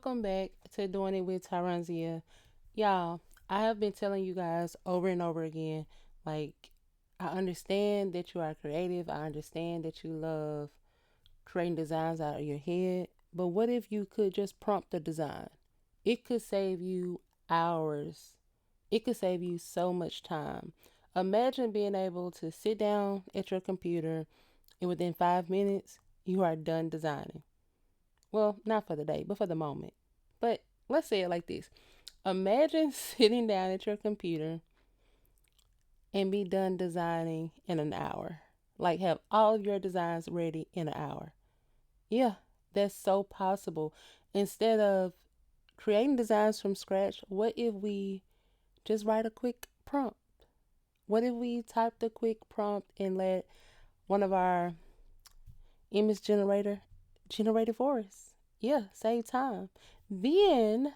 Welcome back to Doing It with Tyronzia. Y'all, I have been telling you guys over and over again, like, I understand that you are creative. I understand that you love creating designs out of your head. But what if you could just prompt the design? It could save you hours. It could save you so much time. Imagine being able to sit down at your computer and within 5 minutes, you are done designing. Well, not for the day, but for the moment. But let's say it like this. Imagine sitting down at your computer and be done designing in an hour. Like have all of your designs ready in an hour. Yeah, that's so possible. Instead of creating designs from scratch, what if we just write a quick prompt? What if we typed a quick prompt and let one of our image generator generate it for us? Yeah, save time. Then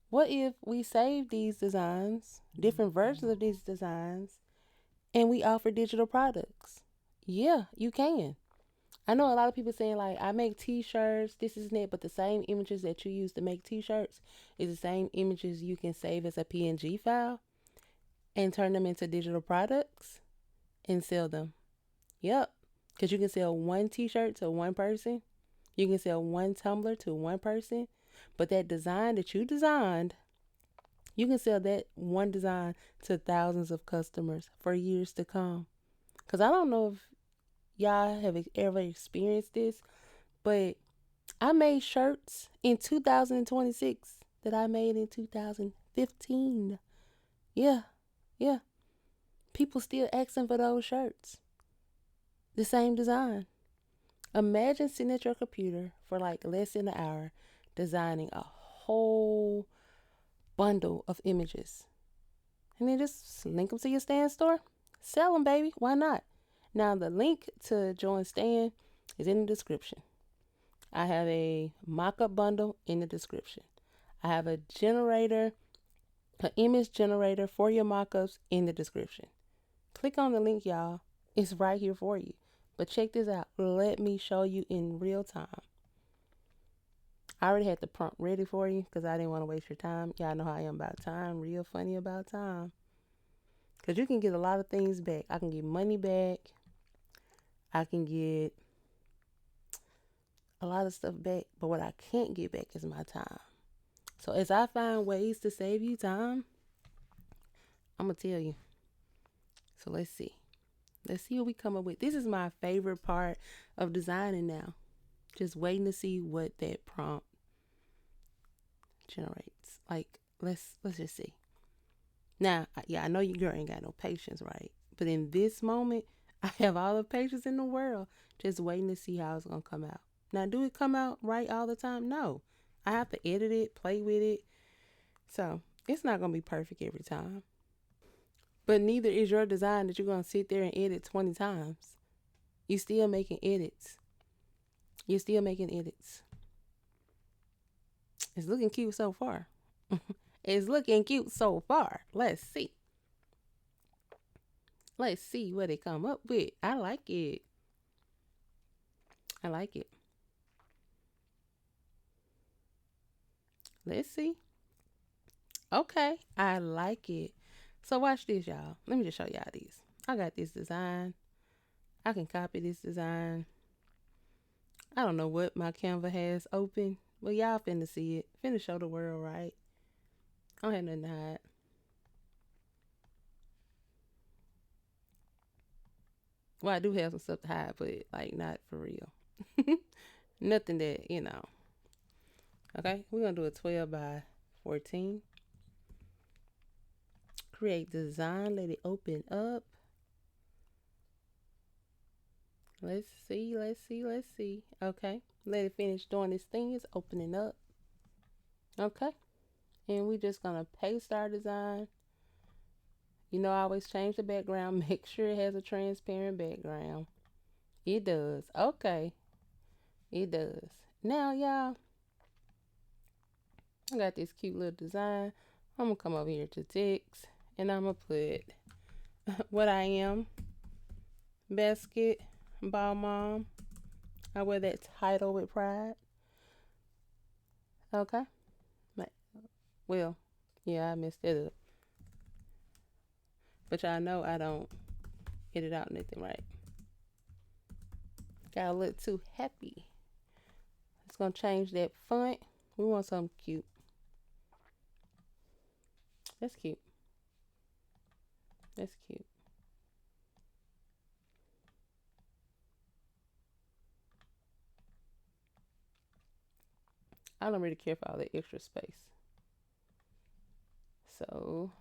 what if we save these designs, different versions of these designs, and we offer digital products? Yeah, you can. I know a lot of people saying like I make t-shirts, this isn't it, but the same images that you use to make t-shirts is the same images you can save as a PNG file and turn them into digital products and sell them. Yep. Because you can sell one t-shirt to one person. You can sell one tumbler to one person. But that design that you designed, you can sell that one design to thousands of customers for years to come. Because I don't know if y'all have ever experienced this, but I made shirts in 2026 that I made in 2015. Yeah, yeah. People still asking for those shirts. The same design. Imagine sitting at your computer for like less than an hour designing a whole bundle of images and then just link them to your Stan store. Sell them, baby. Why not? Now, the link to join Stan is in the description. I have a mock up bundle in the description. I have a generator, an image generator for your mock ups in the description. Click on the link, y'all. It's right here for you. But check this out. Let me show you in real time. I already had the prompt ready for you because I didn't want to waste your time. Y'all know how I am about time. Real funny about time. Because you can get a lot of things back. I can get money back. I can get a lot of stuff back. But what I can't get back is my time. So as I find ways to save you time, I'm going to tell you. So let's see. Let's see what we come up with. This is my favorite part of designing now. Just waiting to see what that prompt generates. Like, let's just see. Now, yeah, I know you girl ain't got no patience, right? But in this moment, I have all the patience in the world, just waiting to see how it's gonna come out. Now, do it come out right all the time? No, I have to edit it, play with it, so it's not gonna be perfect every time. But neither is your design that you're gonna sit there and edit 20 times. You still making edits. You're still making edits. It's looking cute so far. It's looking cute so far. Let's see. Let's see what they come up with. I like it. I like it. Let's see. Okay, I like it. So watch this, y'all. Let me just show y'all this. I got this design. I can copy this design. I don't know what my Canva has open, but y'all finna see it. Finna show the world, right? I don't have nothing to hide. Well, I do have some stuff to hide, but like not for real. Nothing that, you know. Okay, we're gonna do a 12 by 14. Create design, let it open up. Let's see, let's see, let's see. Okay, let it finish doing this thing. It's opening up. Okay, and we just gonna paste our design. You know, I always change the background. Make sure it has a transparent background. It does. Okay, it does. Now, y'all, I got this cute little design. I'm gonna come over here to text and I'm gonna put what I am, basketball mom. I wear that title with pride. Okay. Well, yeah, I messed it up. But y'all know I don't edit out nothing, right? Got a little too happy. It's gonna change that font. We want something cute. That's cute. That's cute. I don't really care for all the extra space. So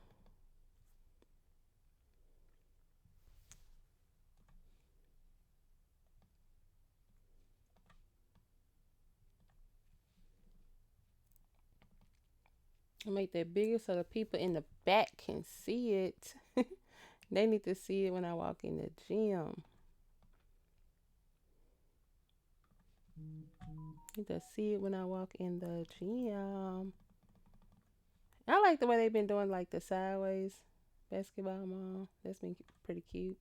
I make that bigger so the people in the back can see it. They need to see it when I walk in the gym. Need to see it when I walk in the gym. I like the way they've been doing like the sideways basketball mom. That's been pretty cute.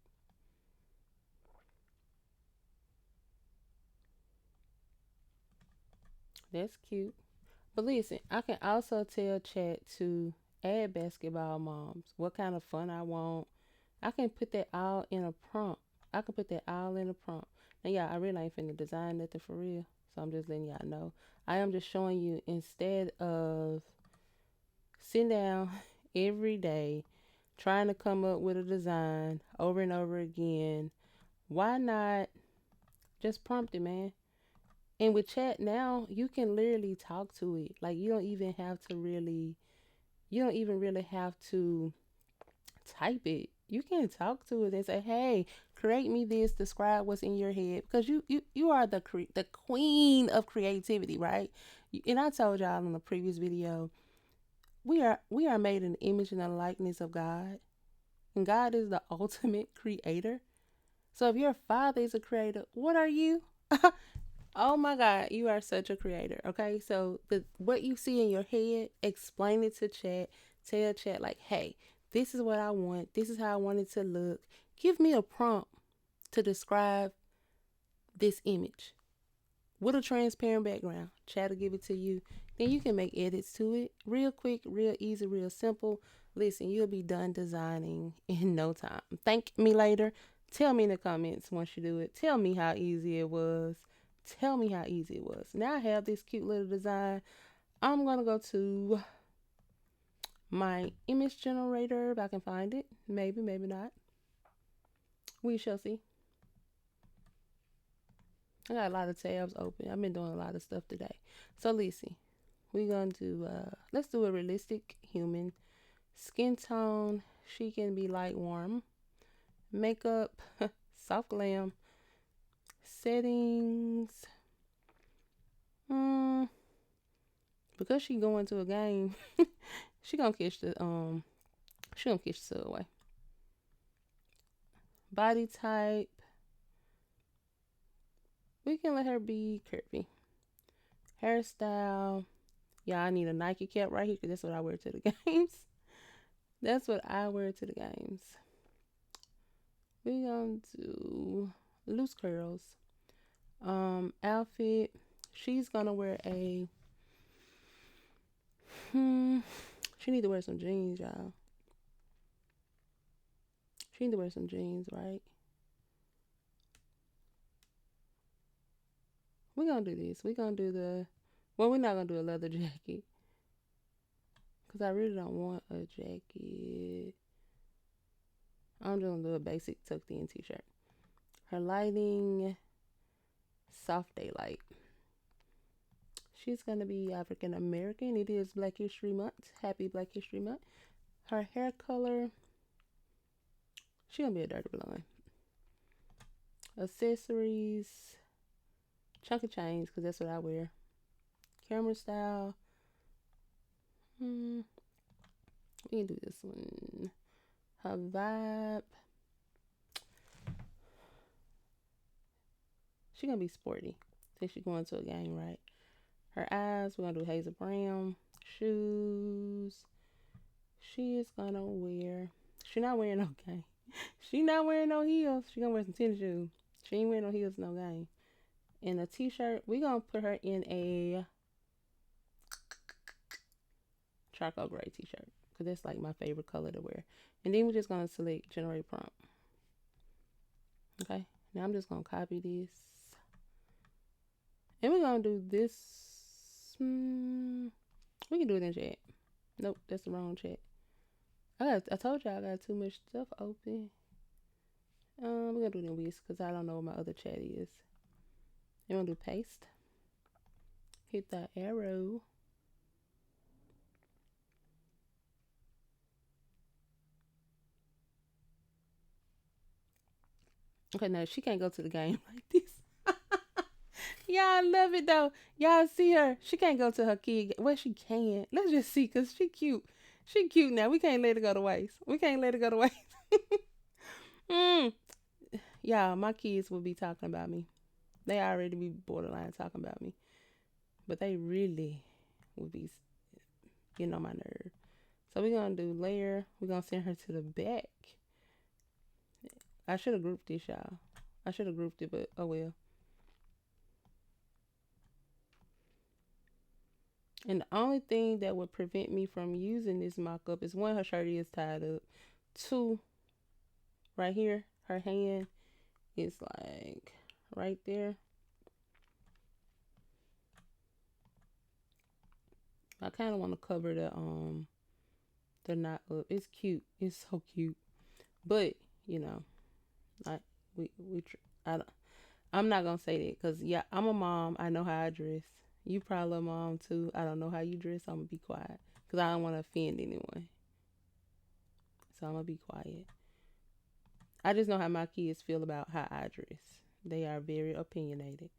That's cute. But listen, I can also tell chat to add basketball moms, what kind of fun I want. I can put that all in a prompt. I can put that all in a prompt. Now, yeah, I really ain't finna design nothing for real. So I'm just letting y'all know. I am just showing you instead of sitting down every day trying to come up with a design over and over again, why not just prompt it, man? And with chat now, you can literally talk to it. Like you don't even really have to type it. You can talk to it and say, "Hey, create me this. Describe what's in your head." Because you are the queen of creativity, right? And I told y'all in the previous video, we are made in the image and the likeness of God, and God is the ultimate creator. So if your father is a creator, what are you? Oh my God, you are such a creator. Okay, so the what you see in your head, explain it to chat. Tell chat like, hey, this is what I want. This is how I want it to look. Give me a prompt to describe this image with a transparent background. Chat will give it to you. Then you can make edits to it real quick, real easy, real simple. Listen, you'll be done designing in no time. Thank me later. Tell me in the comments once you do it. Tell me how easy it was. Tell me how easy it was. Now I have this cute little design. I'm going to go to my image generator if I can find it. Maybe, maybe not. We shall see. I got a lot of tabs open. I've been doing a lot of stuff today. So listen, we're going to, let's do a realistic human. Skin tone, she can be light warm. Makeup, soft glam. Settings, because she going to a game, she gonna catch the subway. Body type, we can let her be curvy. Hairstyle, yeah, I need a Nike cap right here because that's what I wear to the games. That's what I wear to the games. We gonna do loose curls. Outfit, she's gonna wear a she need to wear some jeans, y'all. She need to wear some jeans, right? We're gonna do this. We're gonna do we're not gonna do a leather jacket because I really don't want a jacket. I'm just gonna do a basic tucked in t-shirt. Her lighting, soft daylight. She's gonna be African American. It is Black History Month. Happy Black History Month. Her hair color, she gonna be a dirty blonde. Accessories, chunky chains because that's what I wear. Camera style, we can do this one. Her vibe, she gonna be sporty since she going to a game, right? Her eyes, we're gonna do hazel brown. Shoes, she is gonna wear. She not wearing no game. She not wearing no heels. She gonna wear some tennis shoes. She ain't wearing no heels, no game. And a t-shirt, we gonna put her in a charcoal gray t-shirt because that's like my favorite color to wear. And then we're just gonna select generate prompt. Okay, now I'm just gonna copy this, and we're gonna do this. We can do it in chat. Nope, that's the wrong chat. I told you I got too much stuff open. We're gonna do it in Whisk because I don't know what my other chat is. You wanna do paste? Hit the arrow. Okay, now she can't go to the game like this. Yeah, I love it though. Y'all see her. She can't go to her kid. Well, she can. Let's just see, cause she cute. She cute now. We can't let her go to waste. We can't let her go to waste. mm. Yeah, my kids will be talking about me. They already be borderline talking about me, but they really would be getting on my nerve. So we're gonna do layer. We're gonna send her to the back. I should have grouped this, y'all. I should have grouped it, but oh well. And the only thing that would prevent me from using this mock-up is one, her shirt is tied up. Two, right here, her hand is like right there. I kind of want to cover the knot up. It's cute. It's so cute. But you know, I we I I'm not gonna say that because yeah, I'm a mom. I know how I dress. You probably a mom too. I don't know how you dress. I'm gonna be quiet because I don't want to offend anyone. So I'm gonna be quiet. I just know how my kids feel about how I dress. They are very opinionated.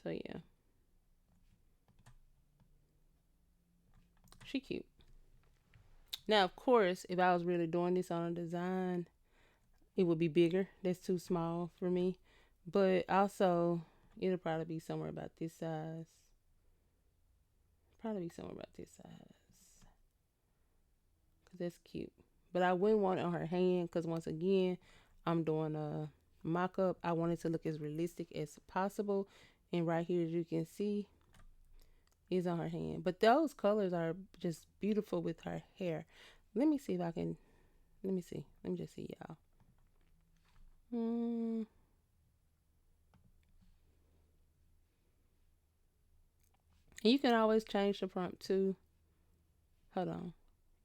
So yeah, she cute. Now of course, if I was really doing this on a design, it would be bigger. That's too small for me. But also, it'll probably be somewhere about this size. Probably be somewhere about this size. Because that's cute. But I wouldn't want it on her hand because once again, I'm doing a mock-up. I want it to look as realistic as possible. And right here, as you can see, is on her hand. But those colors are just beautiful with her hair. Let me see if I can, let me see. Let me just see y'all. And you can always change the prompt too. Hold on.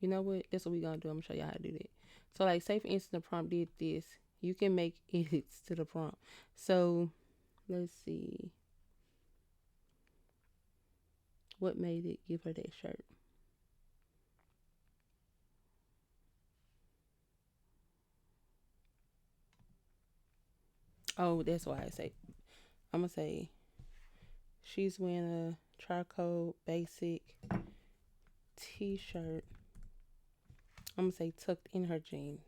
You know what? That's what we're going to do. I'm going to show y'all how to do that. So like say for instance, the prompt did this. You can make edits to the prompt. So let's see. What made it give her that shirt? Oh, that's why I say, I'm going to say she's wearing a charcoal basic t-shirt. I'm going to say tucked in her jeans.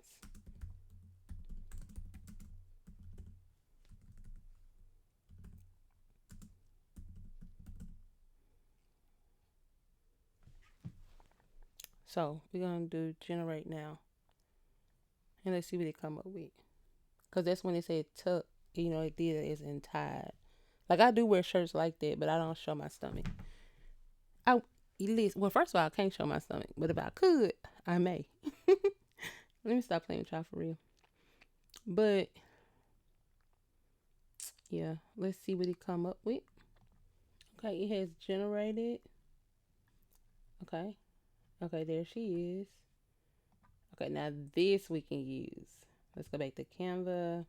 So we're going to do generate now. And let's see what it come up with. Because that's when it said tuck, you know, it did it as in tied. Like I do wear shirts like that, but I don't show my stomach. Well, first of all, I can't show my stomach, but if I could, I may. Let me stop playing with y'all for real. But yeah, let's see what it come up with. Okay, it has generated. Okay, okay, there she is. Okay, now this we can use. Let's go back to Canva.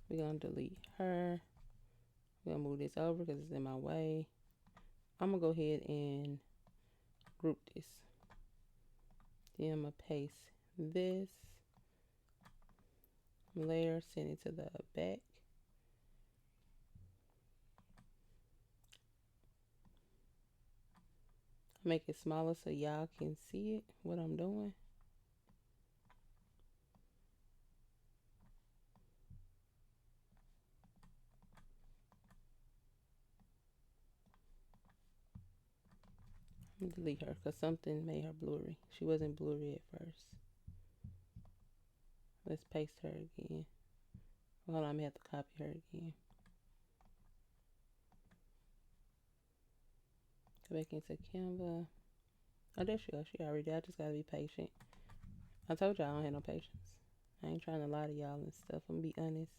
We're gonna delete her. We're gonna move this over because it's in my way. I'm gonna go ahead and group this. Then I'm gonna paste this layer, send it to the back. Make it smaller so y'all can see it, what I'm doing. I'm gonna delete her because something made her blurry. She wasn't blurry at first. Let's paste her again. Hold on, I'm gonna have to copy her again. Go back into Canva. Oh, there she goes. She already did. I just gotta be patient. I told y'all I don't have no patience. I ain't trying to lie to y'all and stuff. I'm gonna be honest.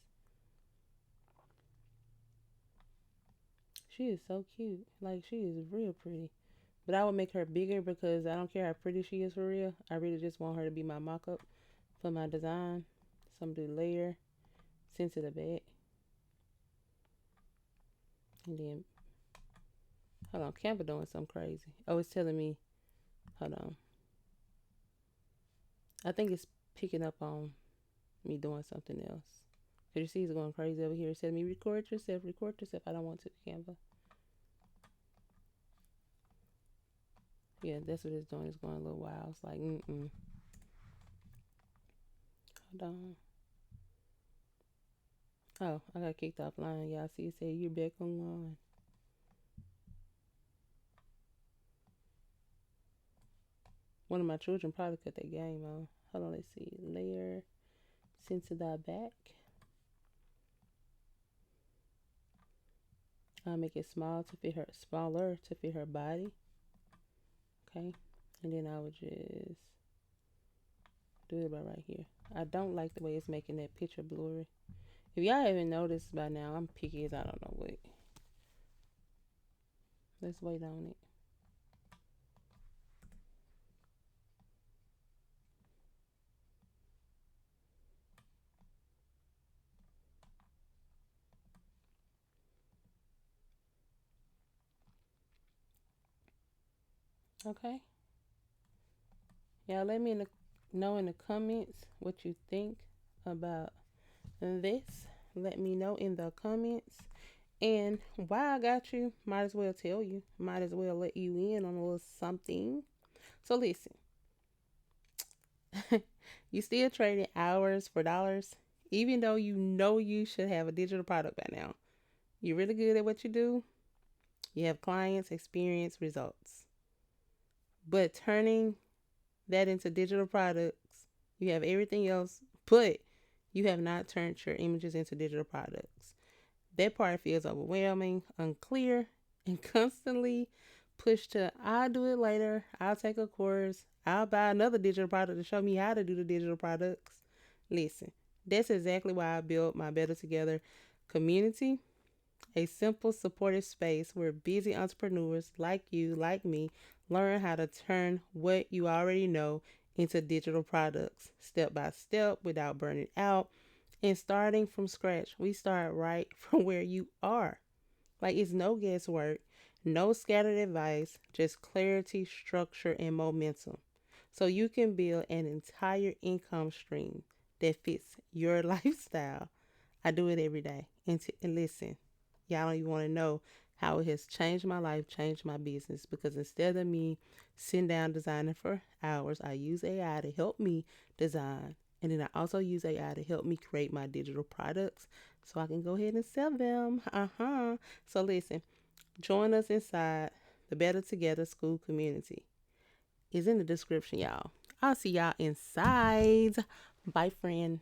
She is so cute. Like, she is real pretty. But I would make her bigger because I don't care how pretty she is for real. I really just want her to be my mock up for my design. So I'm gonna do layer, send to the back. And then, hold on, Canva doing something crazy. Oh, it's telling me, hold on. I think it's picking up on me doing something else. Cause you see it's going crazy over here. It's telling me record yourself, record yourself. I don't want to, Canva. Yeah, that's what it's doing. It's going a little wild. It's like, hold on. Oh, I got kicked offline. Y'all see it say you're back online. One of my children probably cut that game on. Hold on, let's see. Layer, send to the back. I'll make it smaller to fit her body. Okay. And then I would just do it about right here. I don't like the way it's making that picture blurry. If y'all haven't noticed by now, I'm picky as I don't know what. Let's wait on it. Okay. Y'all let me know in the comments what you think about this. Let me know in the comments. And why I got you, might as well tell you. Might as well let you in on a little something. So listen, you still trading hours for dollars, even though you know you should have a digital product by now. You're really good at what you do. You have clients, experience, results. But turning that into digital products, you have everything else, but you have not turned your images into digital products. That part feels overwhelming, unclear, and constantly pushed to I'll do it later, I'll take a course, I'll buy another digital product to show me how to do the digital products. Listen, that's exactly why I built my Better Together community, a simple, supportive space where busy entrepreneurs like you, like me, learn how to turn what you already know into digital products step by step without burning out and starting from scratch. We start right from where you are. Like, it's no guesswork, no scattered advice, just clarity, structure, and momentum. So you can build an entire income stream that fits your lifestyle. I do it every day. And listen, y'all don't even want to know how it has changed my life, changed my business. Because instead of me sitting down designing for hours, I use AI to help me design. And then I also use AI to help me create my digital products so I can go ahead and sell them. So listen, join us inside the Better Together School community. It's in the description, y'all. I'll see y'all inside. Bye, friend.